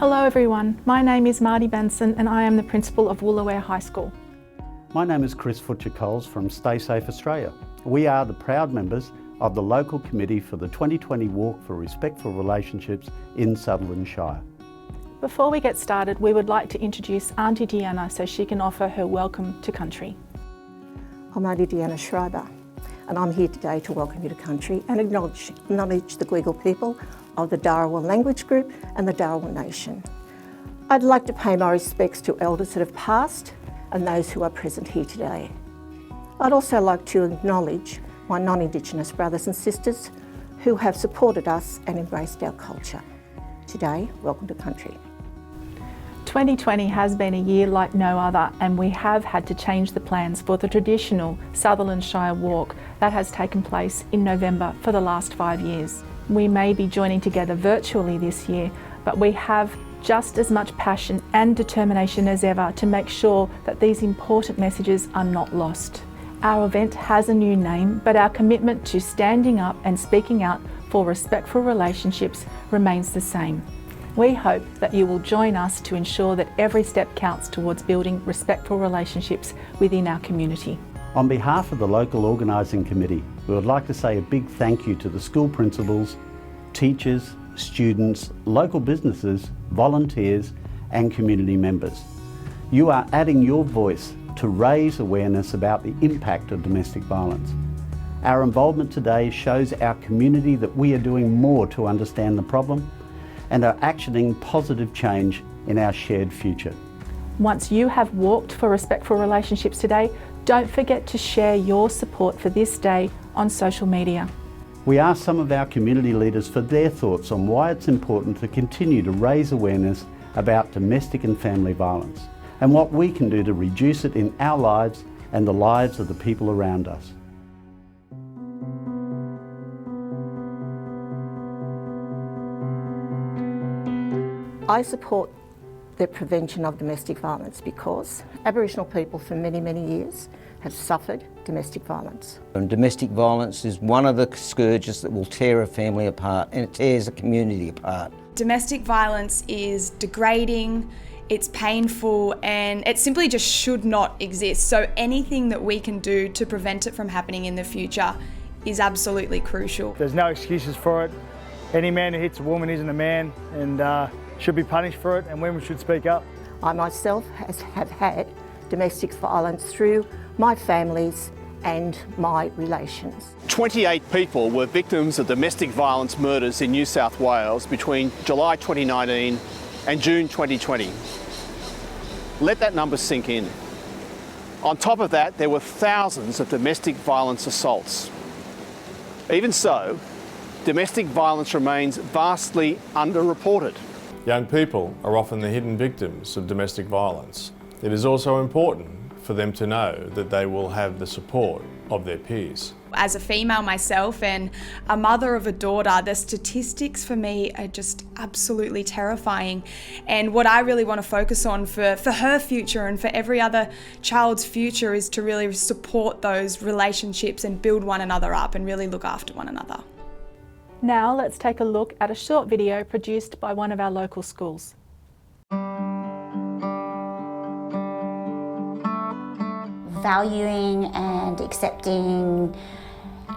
Hello everyone, my name is Marty Benson and I am the principal of Woolooware High School. My name is Chris Futcher-Coles from Stay Safe Australia. We are the proud members of the local committee for the 2020 Walk for Respectful Relationships in Sutherland Shire. Before we get started, we would like to introduce Auntie Diana so she can offer her welcome to country. I'm Auntie Diana Schreiber and I'm here today to welcome you to country and acknowledge the Gweagal people of the Dharawal language group and the Dharawal nation. I'd like to pay my respects to elders that have passed and those who are present here today. I'd also like to acknowledge my non-Indigenous brothers and sisters who have supported us and embraced our culture. Today, welcome to country. 2020 has been a year like no other, and we have had to change the plans for the traditional Sutherland Shire Walk that has taken place in November for the last 5 years. We may be joining together virtually this year, but we have just as much passion and determination as ever to make sure that these important messages are not lost. Our event has a new name, but our commitment to standing up and speaking out for respectful relationships remains the same. We hope that you will join us to ensure that every step counts towards building respectful relationships within our community. On behalf of the local organising committee, we would like to say a big thank you to the school principals, teachers, students, local businesses, volunteers and community members. You are adding your voice to raise awareness about the impact of domestic violence. Our involvement today shows our community that we are doing more to understand the problem and are actioning positive change in our shared future. Once you have walked for respectful relationships today, don't forget to share your support for this day on social media. We asked some of our community leaders for their thoughts on why it's important to continue to raise awareness about domestic and family violence and what we can do to reduce it in our lives and the lives of the people around us. I support the prevention of domestic violence because Aboriginal people for many, many years have suffered domestic violence. And domestic violence is one of the scourges that will tear a family apart and it tears a community apart. Domestic violence is degrading, it's painful and it simply just should not exist. So anything that we can do to prevent it from happening in the future is absolutely crucial. There's no excuses for it. Any man who hits a woman isn't a man and should be punished for it, and women should speak up. I myself have had domestic violence through my families and my relations. 28 people were victims of domestic violence murders in New South Wales between July 2019 and June 2020. Let that number sink in. On top of that, there were thousands of domestic violence assaults. Even so, domestic violence remains vastly underreported. Young people are often the hidden victims of domestic violence. It is also important for them to know that they will have the support of their peers. As a female myself and a mother of a daughter, the statistics for me are just absolutely terrifying. And what I really want to focus on for her future and for every other child's future is to really support those relationships and build one another up and really look after one another. Now let's take a look at a short video produced by one of our local schools. Valuing and accepting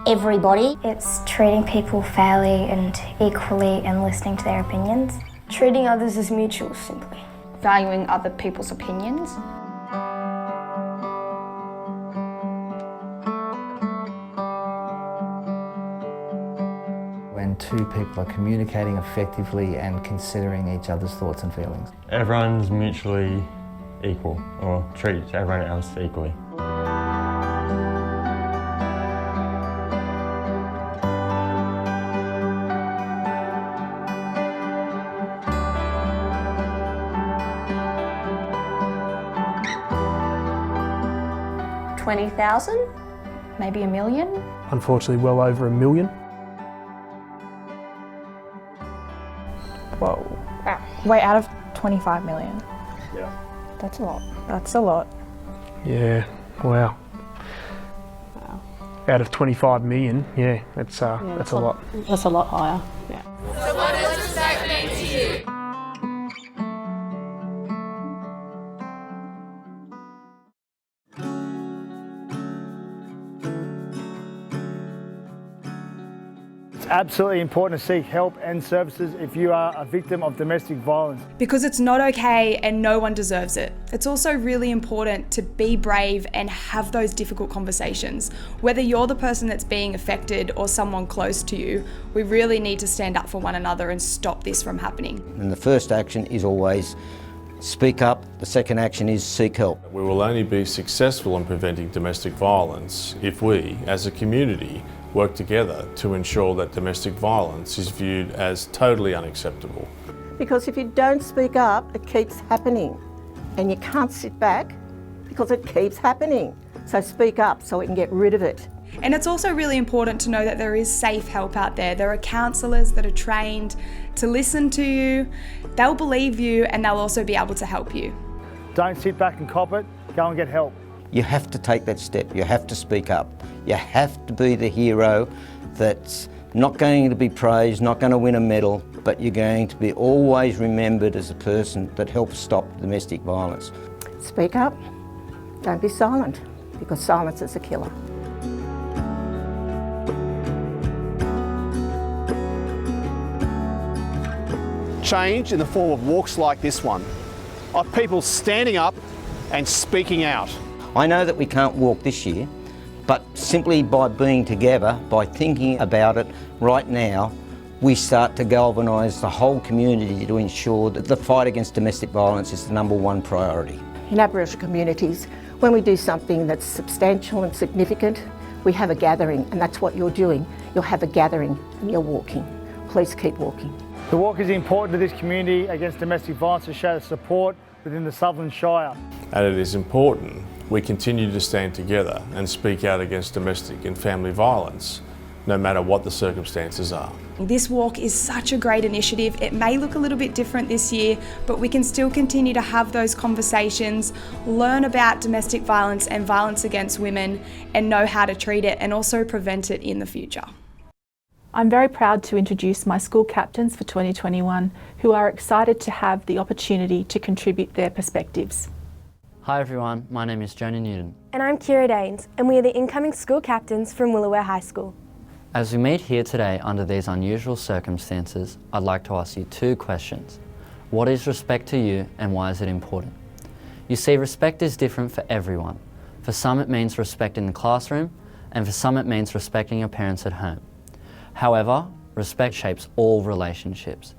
everybody. It's treating people fairly and equally and listening to their opinions. Treating others as mutual, simply. Valuing other people's opinions. When two people are communicating effectively and considering each other's thoughts and feelings. Everyone's mutually equal, or treats everyone else equally. $20,000, maybe $1 million. Unfortunately, well over $1 million. Whoa. Wow. Wait, out of 25 million? Yeah. That's a lot. That's a lot. Yeah, wow. Wow. Out of 25 million, yeah, that's a lot. That's a lot higher, yeah. So what does the statement mean to you? absolutely important to seek help and services if you are a victim of domestic violence. Because it's not okay and no one deserves it. It's also really important to be brave and have those difficult conversations. Whether you're the person that's being affected or someone close to you, we really need to stand up for one another and stop this from happening. And the first action is always speak up. The second action is seek help. We will only be successful in preventing domestic violence if we, as a community, work together to ensure that domestic violence is viewed as totally unacceptable. Because if you don't speak up, it keeps happening. And you can't sit back because it keeps happening. So speak up so we can get rid of it. And it's also really important to know that there is safe help out there. There are counsellors that are trained to listen to you, they'll believe you, and they'll also be able to help you. Don't sit back and cop it, go and get help. You have to take that step, you have to speak up. You have to be the hero that's not going to be praised, not going to win a medal, but you're going to be always remembered as a person that helps stop domestic violence. Speak up, don't be silent, because silence is a killer. Change in the form of walks like this one, of people standing up and speaking out. I know that we can't walk this year, but simply by being together, by thinking about it right now, we start to galvanise the whole community to ensure that the fight against domestic violence is the #1 priority. In Aboriginal communities, when we do something that's substantial and significant, we have a gathering, and that's what you're doing. You'll have a gathering and you're walking. Please keep walking. The walk is important to this community against domestic violence to show support within the Sutherland Shire. And it is important we continue to stand together and speak out against domestic and family violence, no matter what the circumstances are. This walk is such a great initiative. It may look a little bit different this year, but we can still continue to have those conversations, learn about domestic violence and violence against women, and know how to treat it and also prevent it in the future. I'm very proud to introduce my school captains for 2021 who are excited to have the opportunity to contribute their perspectives. Hi everyone, my name is Jonah Newton. And I'm Kira Daines, and we are the incoming school captains from Woolooware High School. As we meet here today under these unusual circumstances, I'd like to ask you 2 questions. What is respect to you and why is it important? You see, respect is different for everyone. For some it means respect in the classroom, and for some it means respecting your parents at home. However, respect shapes all relationships.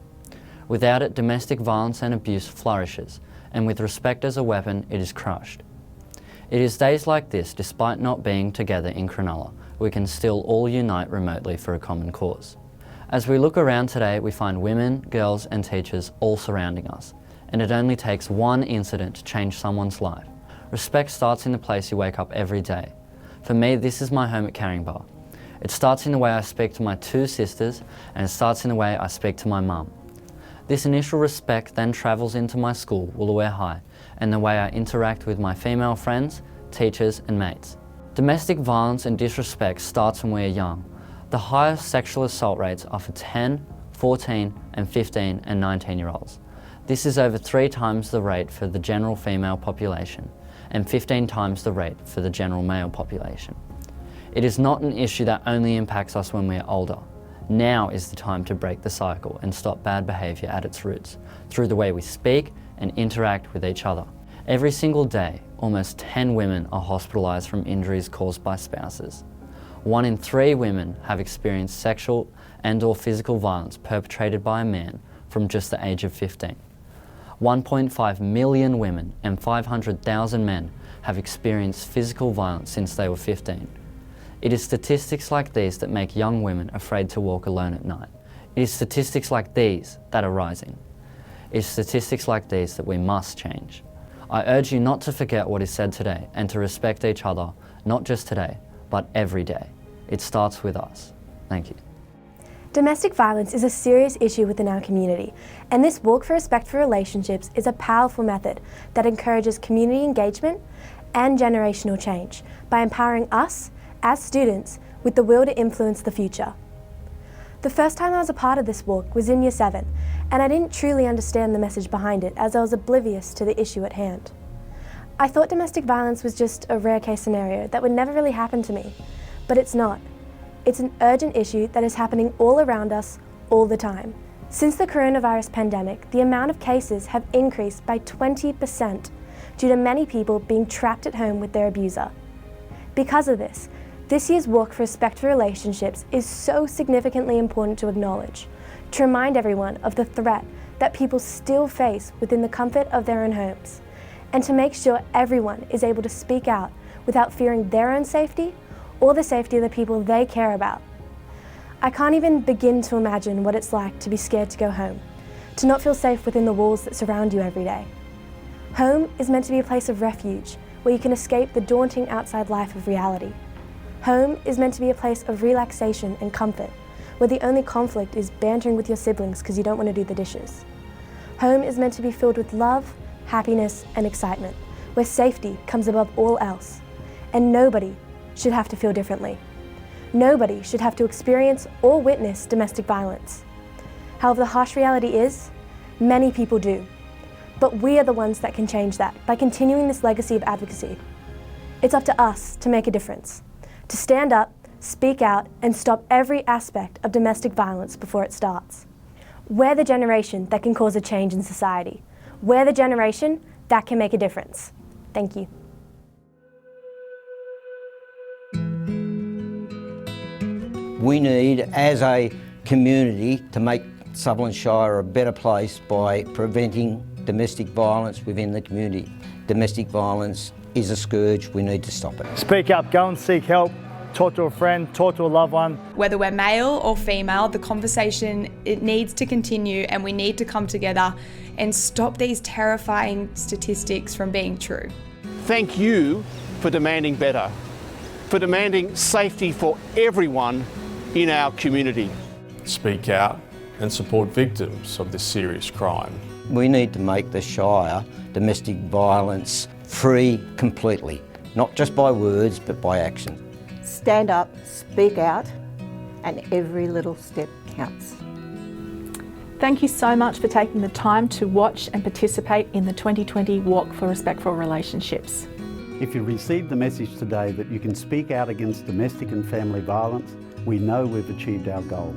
Without it, domestic violence and abuse flourishes, and with respect as a weapon, it is crushed. It is days like this, despite not being together in Cronulla, we can still all unite remotely for a common cause. As we look around today, we find women, girls and teachers all surrounding us, and it only takes one incident to change someone's life. Respect starts in the place you wake up every day. For me, this is my home at Caringbah. It starts in the way I speak to my 2 sisters, and it starts in the way I speak to my mum. This initial respect then travels into my school, Woolooware High, and the way I interact with my female friends, teachers and mates. Domestic violence and disrespect starts when we are young. The highest sexual assault rates are for 10, 14 and 15 and 19-year-olds. This is over 3 times the rate for the general female population and 15 times the rate for the general male population. It is not an issue that only impacts us when we are older. Now is the time to break the cycle and stop bad behaviour at its roots through the way we speak and interact with each other. Every single day, almost 10 women are hospitalised from injuries caused by spouses. 1 in 3 women have experienced sexual and/or physical violence perpetrated by a man from just the age of 15. 1.5 million women and 500,000 men have experienced physical violence since they were 15. It is statistics like these that make young women afraid to walk alone at night. It is statistics like these that are rising. It is statistics like these that we must change. I urge you not to forget what is said today and to respect each other, not just today, but every day. It starts with us. Thank you. Domestic violence is a serious issue within our community, and this Walk for Respect for Relationships is a powerful method that encourages community engagement and generational change by empowering us as students with the will to influence the future. The first time I was a part of this walk was in Year 7, and I didn't truly understand the message behind it as I was oblivious to the issue at hand. I thought domestic violence was just a rare case scenario that would never really happen to me, but it's not. It's an urgent issue that is happening all around us, all the time. Since the coronavirus pandemic, the amount of cases have increased by 20% due to many people being trapped at home with their abuser. Because of this year's Walk for Respectful Relationships is so significantly important to acknowledge, to remind everyone of the threat that people still face within the comfort of their own homes, and to make sure everyone is able to speak out without fearing their own safety or the safety of the people they care about. I can't even begin to imagine what it's like to be scared to go home, to not feel safe within the walls that surround you every day. Home is meant to be a place of refuge where you can escape the daunting outside life of reality. Home is meant to be a place of relaxation and comfort, where the only conflict is bantering with your siblings because you don't want to do the dishes. Home is meant to be filled with love, happiness, and excitement, where safety comes above all else. And nobody should have to feel differently. Nobody should have to experience or witness domestic violence. However, the harsh reality is, many people do. But we are the ones that can change that by continuing this legacy of advocacy. It's up to us to make a difference, to stand up, speak out, and stop every aspect of domestic violence before it starts. We're the generation that can cause a change in society. We're the generation that can make a difference. Thank you. We need, as a community, to make Sutherland Shire a better place by preventing domestic violence within the community. Domestic violence is a scourge, we need to stop it. Speak up, go and seek help, talk to a friend, talk to a loved one. Whether we're male or female, the conversation, it needs to continue, and we need to come together and stop these terrifying statistics from being true. Thank you for demanding better, for demanding safety for everyone in our community. Speak out and support victims of this serious crime. We need to make the Shire domestic violence free completely, not just by words but by action. Stand up, speak out, and every little step counts. Thank you so much for taking the time to watch and participate in the 2020 Walk for Respectful Relationships. If you received the message today that you can speak out against domestic and family violence, we know we've achieved our goal.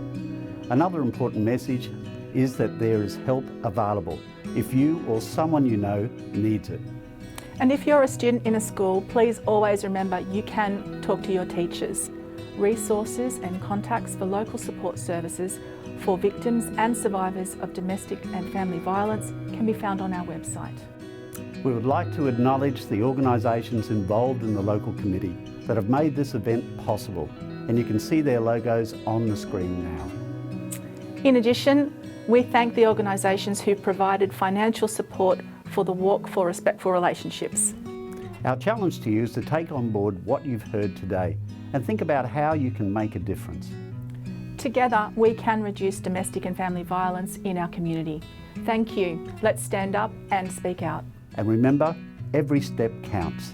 Another important message is that there is help available if you or someone you know needs it. And if you're a student in a school, please always remember you can talk to your teachers. Resources and contacts for local support services for victims and survivors of domestic and family violence can be found on our website. We would like to acknowledge the organisations involved in the local committee that have made this event possible, and you can see their logos on the screen now. In addition, we thank the organisations who provided financial support for the Walk for Respectful Relationships. Our challenge to you is to take on board what you've heard today and think about how you can make a difference. Together, we can reduce domestic and family violence in our community. Thank you. Let's stand up and speak out. And remember, every step counts.